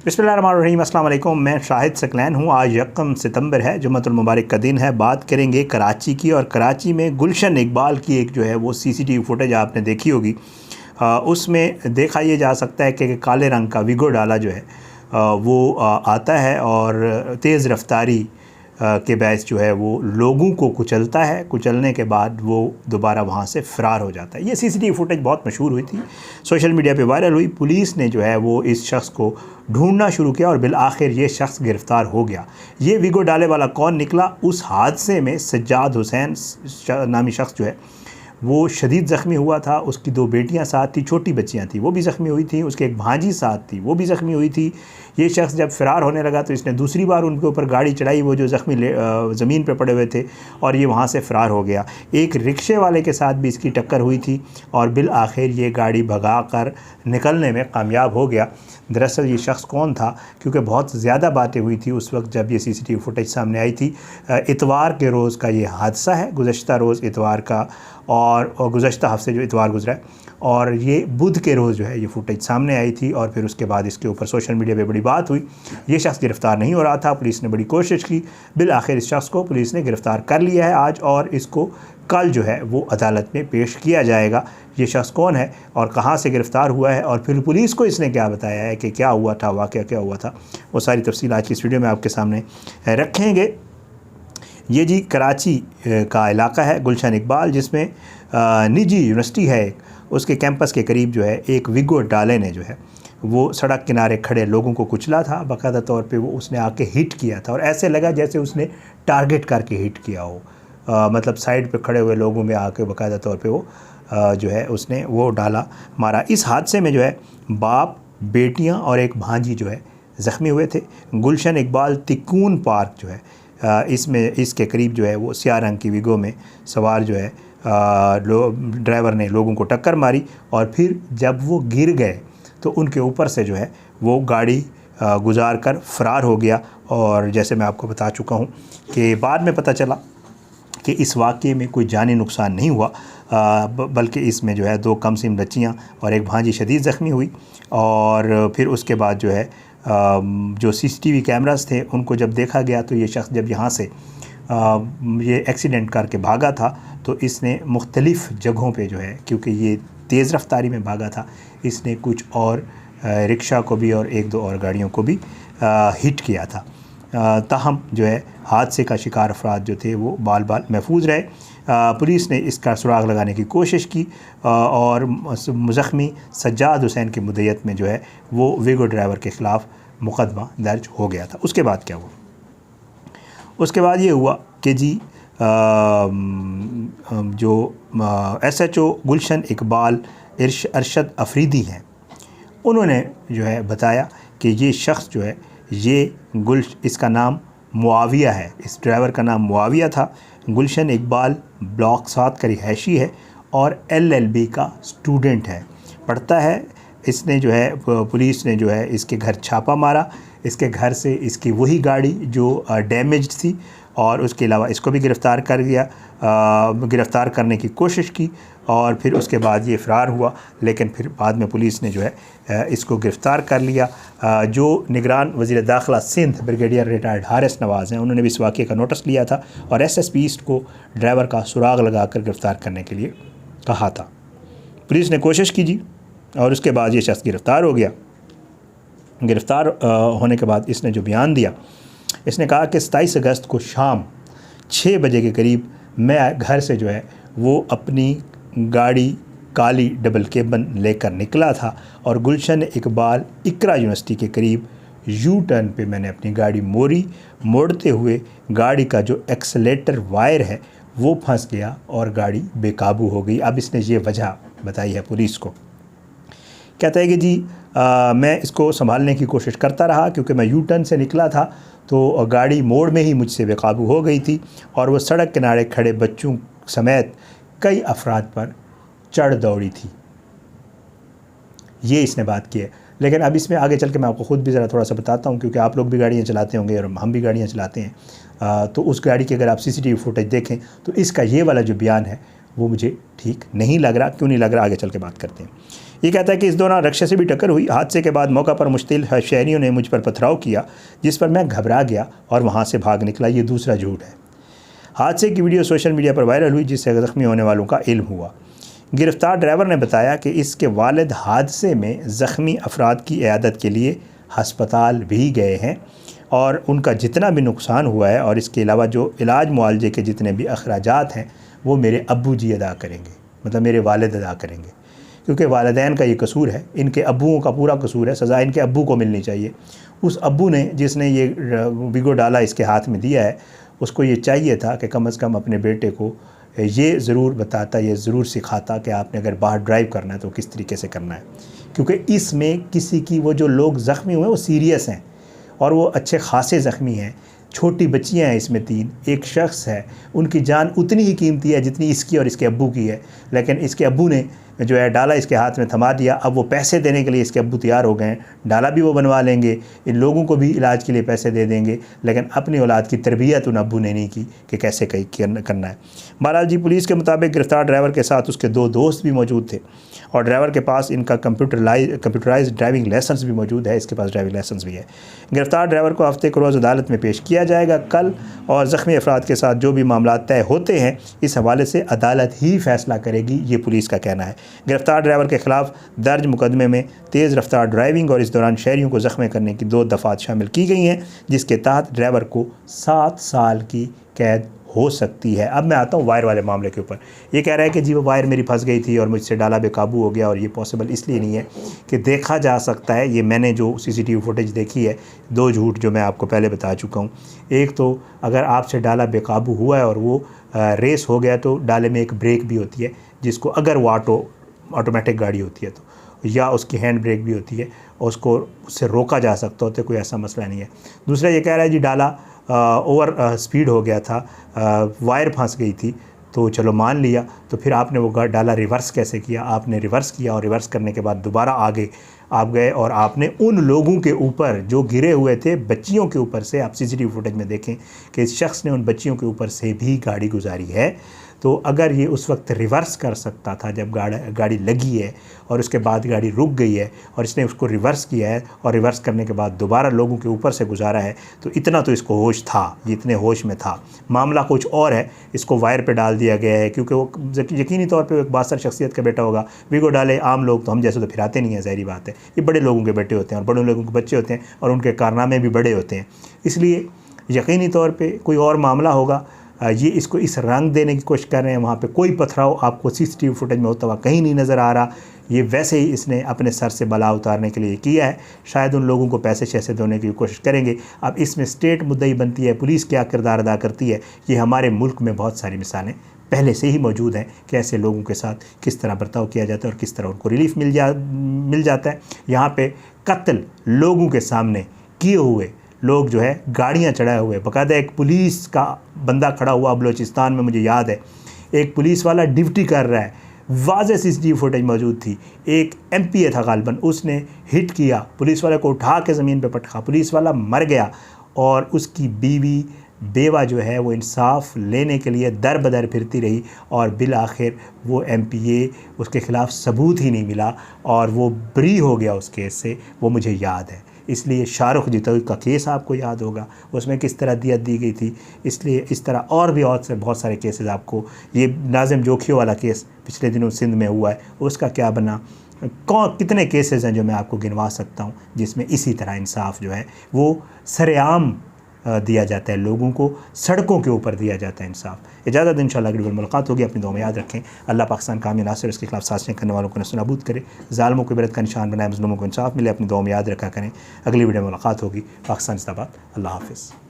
बिस्मिल्लाहिर्रहमानिर्रहीम, अस्सलाम वालेकुम। मैं शाहिद सकलैन हूँ। आज 1 सितंबर है, जुम्मतुल मुबारक का दिन है। बात करेंगे कराची की, और कराची में गुलशन इकबाल की एक जो है वो सीसीटीवी फुटेज आपने देखी होगी। उसमें देखा ये जा सकता है कि काले रंग का विगो डाला जो है वो आता है और तेज़ रफ्तारी के बायस जो है वो लोगों को कुचलता है। कुचलने के बाद वो दोबारा वहाँ से फ़रार हो जाता है। ये सीसीटीवी फुटेज बहुत मशहूर हुई थी, सोशल मीडिया पे वायरल हुई। पुलिस ने जो है वो इस शख्स को ढूंढना शुरू किया और बिल आखिर ये शख्स गिरफ़्तार हो गया। ये विगो डाले वाला कौन निकला? उस हादसे में सज्जाद हुसैन नामी शख्स जो है वो शदीद ज़ख्मी हुआ था। उसकी 2 बेटियां साथ थी, छोटी बच्चियां थी, वो भी ज़ख्मी हुई थी। उसके एक भांजी साथ थी, वो भी ज़ख्मी हुई थी। ये शख्स जब फ़रार होने लगा तो इसने दूसरी बार उनके ऊपर गाड़ी चढ़ाई, वो जो ज़ख्मी ज़मीन पर पड़े हुए थे, और ये वहाँ से फ़रार हो गया। एक रिक्शे वाले के साथ भी इसकी टक्कर हुई थी और बिल आखिर ये गाड़ी भगा कर निकलने में कामयाब हो गया। दरअसल ये शख्स कौन था, क्योंकि बहुत ज़्यादा बातें हुई थी उस वक्त जब ये सीसीटीवी फुटेज सामने आई थी। इतवार के रोज़ का ये हादसा है, गुज़श्ता रोज़ इतवार का, और गुज़श्ता हफ्ते जो इतवार गुज़रा है, और ये बुध के रोज़ जो है ये फुटेज सामने आई थी। और फिर उसके बाद इसके ऊपर सोशल मीडिया पे बड़ी बात हुई। ये शख्स गिरफ़्तार नहीं हो रहा था, पुलिस ने बड़ी कोशिश की, बिल आखिर इस शख्स को पुलिस ने गिरफ़्तार कर लिया है आज, और इसको कल जो है वो अदालत में पेश किया जाएगा। ये शख्स कौन है और कहाँ से गिरफ़्तार हुआ है, और फिर पुलिस को इसने क्या बताया है कि क्या हुआ था, वाक़या क्या हुआ था, वो सारी तफसील आज की इस वीडियो में आपके सामने रखेंगे। ये जी कराची का इलाका है गुलशन इकबाल, जिसमें निजी यूनिवर्सिटी है एक, उसके कैंपस के करीब जो है एक विगो डाले ने जो है वो सड़क किनारे खड़े लोगों को कुचला था। बाकायदा तौर पे वो उसने आके हिट किया था, और ऐसे लगा जैसे उसने टारगेट करके हिट किया हो। मतलब साइड पे खड़े हुए लोगों में आके बाकायदा तौर पे वो जो है उसने वो डाला मारा। इस हादसे में जो है बाप, बेटियां और एक भांजी जो है ज़ख्मी हुए थे। गुलशन इकबाल तिकून पार्क जो है इसमें इसके करीब जो है वो स्याह रंग की विगो में सवार जो है ड्राइवर ने लोगों को टक्कर मारी, और फिर जब वो गिर गए तो उनके ऊपर से जो है वो गाड़ी गुजार कर फ़रार हो गया। और जैसे मैं आपको बता चुका हूँ कि बाद में पता चला कि इस वाक़ये में कोई जानी नुकसान नहीं हुआ, बल्कि इसमें जो है 2 कमसिन बच्चियाँ और एक भांजी शदीद ज़ख्मी हुई। और फिर उसके बाद जो है जो सीसीटीवी कैमरास थे उनको जब देखा गया तो ये शख्स जब यहाँ से ये एक्सीडेंट करके भागा था तो इसने मुख्तलिफ़ जगहों पे जो है, क्योंकि ये तेज़ रफ्तारी में भागा था, इसने कुछ और रिक्शा को भी और 1-2 और गाड़ियों को भी हिट किया था। ताहम जो है हादसे का शिकार अफराद जो थे वो बाल बाल महफूज रहे। पुलिस ने इसका सुराग लगाने की कोशिश की और ज़ख्मी सज्जाद हुसैन की मुद्दत में जो है वो विगो ड्राइवर के ख़िलाफ़ मुकदमा दर्ज हो गया था। उसके बाद क्या हुआ? उसके बाद ये हुआ कि जी जो SHO गुलशन इकबाल अरशद अफरीदी हैं, उन्होंने जो है बताया कि ये शख्स जो है ये इसका नाम मुआविया है, इस ड्राइवर का नाम मुआविया था। गुलशन इकबाल ब्लॉक 7 का रिहायशी है और LLB का स्टूडेंट है, पढ़ता है। इसने जो है पुलिस ने जो है इसके घर छापा मारा, इसके घर से इसकी वही गाड़ी जो डैमेज थी, और उसके अलावा इसको भी गिरफ़्तार कर लिया। गिरफ़्तार करने की कोशिश की और फिर उसके बाद ये फ़रार हुआ, लेकिन फिर बाद में पुलिस ने जो है इसको गिरफ़्तार कर लिया। जो निगरान वज़ीर दाखिला सिंध ब्रिगेडियर रिटायर्ड हारिस नवाज़ हैं, उन्होंने भी इस वाक़े का नोटिस लिया था और SSP ईस्ट को ड्राइवर का सुराग लगाकर गिरफ़्तार करने के लिए कहा था। पुलिस ने कोशिश की जी, और उसके बाद ये शख्स गिरफ़्तार हो गया। गिरफ़्तार होने के बाद इसने जो बयान दिया, इसने कहा कि 27 अगस्त को शाम 6 बजे के करीब मैं घर से जो है वो अपनी गाड़ी काली डबल केबन लेकर निकला था, और गुलशन इकबाल इकरा यूनिवर्सिटी के करीब यू टर्न पे मैंने अपनी गाड़ी मोड़ी। मोड़ते हुए गाड़ी का जो एक्सेलेटर वायर है वो फंस गया और गाड़ी बेकाबू हो गई। अब इसने ये वजह बताई है पुलिस को। कहता है कि जी मैं इसको संभालने की कोशिश करता रहा, क्योंकि मैं यू टर्न से निकला था तो गाड़ी मोड़ में ही मुझसे बेकाबू हो गई थी, और वो सड़क किनारे खड़े बच्चों समेत कई अफराद पर चढ़ दौड़ी थी। ये इसने बात की है। लेकिन अब इसमें आगे चल के मैं आपको ख़ुद भी ज़रा थोड़ा सा बताता हूँ, क्योंकि आप लोग भी गाड़ियाँ चलाते होंगे और हम भी गाड़ियाँ चलाते हैं। तो उस गाड़ी की अगर आप CCTV फुटेज देखें तो इसका ये वाला जो बयान है वो मुझे ठीक नहीं लग रहा। क्यों नहीं लग रहा, आगे चल के बात करते हैं। ये कहता है कि इस दौरान रक्षा से भी टक्कर हुई। हादसे के बाद मौका पर मुश्तिल शहरियों ने मुझ पर पथराव किया, जिस पर मैं घबरा गया और वहाँ से भाग निकला। ये दूसरा झूठ है। हादसे की वीडियो सोशल मीडिया पर वायरल हुई, जिससे ज़ख्मी होने वालों का इल्म हुआ। गिरफ्तार ड्राइवर ने बताया कि इसके वालिद हादसे में ज़ख्मी अफराद की इयादत के लिए हस्पताल भी गए हैं और उनका जितना भी नुकसान हुआ है और इसके अलावा जो इलाज मुआवजे के जितने भी अखराजात हैं वो मेरे अब्बू जी अदा करेंगे, मतलब मेरे वालिद अदा करेंगे, क्योंकि वालिदैन का ये कसूर है, इनके अब्बुओं का पूरा कसूर है। सज़ा इनके अब्बू को मिलनी चाहिए। उस अब्बू ने जिसने ये वीगो डाला इसके हाथ में दिया है, उसको ये चाहिए था कि कम से कम अपने बेटे को ये ज़रूर बताता, ये ज़रूर सिखाता कि आपने अगर बाहर ड्राइव करना है तो किस तरीके से करना है, क्योंकि इसमें किसी की, वो जो लोग ज़ख्मी हुए वो सीरियस हैं और वो अच्छे खासे ज़ख्मी हैं। छोटी बच्चियां हैं इसमें 3, एक शख्स है, उनकी जान उतनी ही कीमती है जितनी इसकी और इसके अब्बू की है। लेकिन इसके अब्बू ने जो है डाला इसके हाथ में थमा दिया। अब वो पैसे देने के लिए इसके अब्बू तैयार हो गए हैं, डाला भी वो बनवा लेंगे, इन लोगों को भी इलाज के लिए पैसे दे देंगे, लेकिन अपनी औलाद की तरबियत उन अब्बू ने नहीं की कि कैसे करना है। बहरहाल जी, पुलिस के मुताबिक गिरफ्तार ड्राइवर के साथ उसके 2 दोस्त भी मौजूद थे और ड्राइवर के पास इनका कंप्यूटराइज्ड ड्राइविंग लाइसेंस भी मौजूद है, इसके पास ड्राइविंग लाइसेंस भी है। गिरफ्तार ड्राइवर को हफ्ते के रोज़ अदालत में पेश किया जाएगा कल, और ज़ख्मी अफराद के साथ जो भी मामला तय होते हैं इस हवाले से अदालत ही फैसला करेगी, ये पुलिस का कहना है। गिरफ्तार ड्राइवर के ख़िलाफ़ दर्ज मुकदमे में तेज़ रफ्तार ड्राइविंग और इस दौरान शहरियों को ज़ख्मी करने की 2 दफ़ात शामिल की गई हैं, जिसके तहत ड्राइवर को 7 साल की कैद हो सकती है। अब मैं आता हूँ वायर वाले मामले के ऊपर। ये कह रहा है कि जी वो वायर मेरी फंस गई थी और मुझसे डाला बेकाबू हो गया, और ये पॉसिबल इसलिए नहीं है कि देखा जा सकता है। ये मैंने जो CCTV फुटेज देखी है, 2 झूठ जो मैं आपको पहले बता चुका हूँ। एक तो अगर आपसे डाला बेकाबू हुआ है और वो रेस हो गया तो डाले में एक ब्रेक भी होती है, जिसको अगर वो ऑटोमेटिक गाड़ी होती है तो, या उसकी हैंड ब्रेक भी होती है और उसको उससे रोका जा सकता होता है, कोई ऐसा मसला नहीं है। दूसरा ये कह रहा है जी डाला ओवर स्पीड हो गया था, वायर फंस गई थी, तो चलो मान लिया, तो फिर आपने वो डाला रिवर्स कैसे किया? आपने रिवर्स किया और रिवर्स करने के बाद दोबारा आगे आप गए और आपने उन लोगों के ऊपर जो गिरे हुए थे, बच्चियों के ऊपर से, आप CCTV फुटेज में देखें कि इस शख्स ने उन बच्चियों के ऊपर से भी गाड़ी गुजारी है। तो अगर ये उस वक्त रिवर्स कर सकता था जब गाड़ी लगी है और उसके बाद गाड़ी रुक गई है और इसने उसको रिवर्स किया है और रिवर्स करने के बाद दोबारा लोगों के ऊपर से गुजारा है, तो इतना तो इसको होश था, ये इतने होश में था। मामला कुछ और है, इसको वायर पे डाल दिया गया है क्योंकि वो यकीनी तौर पे एक बासर शख्सियत का बेटा होगा। वीगो डाले आम लोग तो हम जैसे तो फिराते नहीं हैं, ज़ाहिर बात है। ये बड़े लोगों के बेटे होते हैं और बड़े लोगों के बच्चे होते हैं और उनके कारनामे भी बड़े होते हैं, इसलिए यकीनी तौर पर कोई और मामला होगा। ये इसको इस रंग देने की कोशिश कर रहे हैं। वहाँ पे कोई पथराव आपको CCTV फुटेज में होता हुआ कहीं नहीं नज़र आ रहा। ये वैसे ही इसने अपने सर से बला उतारने के लिए किया है। शायद उन लोगों को पैसे शैसे देने की कोशिश करेंगे। अब इसमें स्टेट मुद्दई बनती है, पुलिस क्या किरदार अदा करती है। ये हमारे मुल्क में बहुत सारी मिसालें पहले से ही मौजूद हैं कि ऐसे लोगों के साथ किस तरह बर्ताव किया जाता है और किस तरह उनको रिलीफ मिल जाता है। यहाँ पर कत्ल लोगों के सामने किए हुए लोग जो है गाड़ियाँ चढ़ाए हुए, बाकायदा एक पुलिस का बंदा खड़ा हुआ बलूचिस्तान में, मुझे याद है, एक पुलिस वाला ड्यूटी कर रहा है, वाज़ेह CCTV फुटेज मौजूद थी। एक MPA था गालिबन, उसने हिट किया, पुलिस वाले को उठा के ज़मीन पे पटका, पुलिस वाला मर गया और उसकी बेवा जो है वो इंसाफ लेने के लिए दर बदर फिरती रही और बिल आखिर वो MPA, उसके ख़िलाफ़ सबूत ही नहीं मिला और वो बरी हो गया उस केस से, वो मुझे याद है। इसलिए शाहरुख जितोई का केस आपको याद होगा, उसमें किस तरह दियत दी गई थी। इसलिए इस तरह और भी बहुत सारे केसेस आपको, ये नाज़िम जोखियों वाला केस पिछले दिनों सिंध में हुआ है, उसका क्या बना, कितने केसेस हैं जो मैं आपको गिनवा सकता हूँ जिसमें इसी तरह इंसाफ जो है वो सरेआम दिया जाता है, लोगों को सड़कों के ऊपर दिया जाता है इंसाफ। इजाज़त, इंशाअल्लाह अगली मुलाकात होगी। अपनी दुआ में याद रखें। अल्लाह पाकिस्तान कामी नासिर, इसके खिलाफ साजिशें करने वालों को नस्तानाबूद करे, ज़ालिमों को इबरत का निशान बनाए, मज़लूमों को इंसाफ मिले। अपनी दुआ में याद रखा करें। अगली वीडियो में मुलाकात होगी। पाकिस्तान ज़िंदाबाद। अल्लाह हाफ़िज़।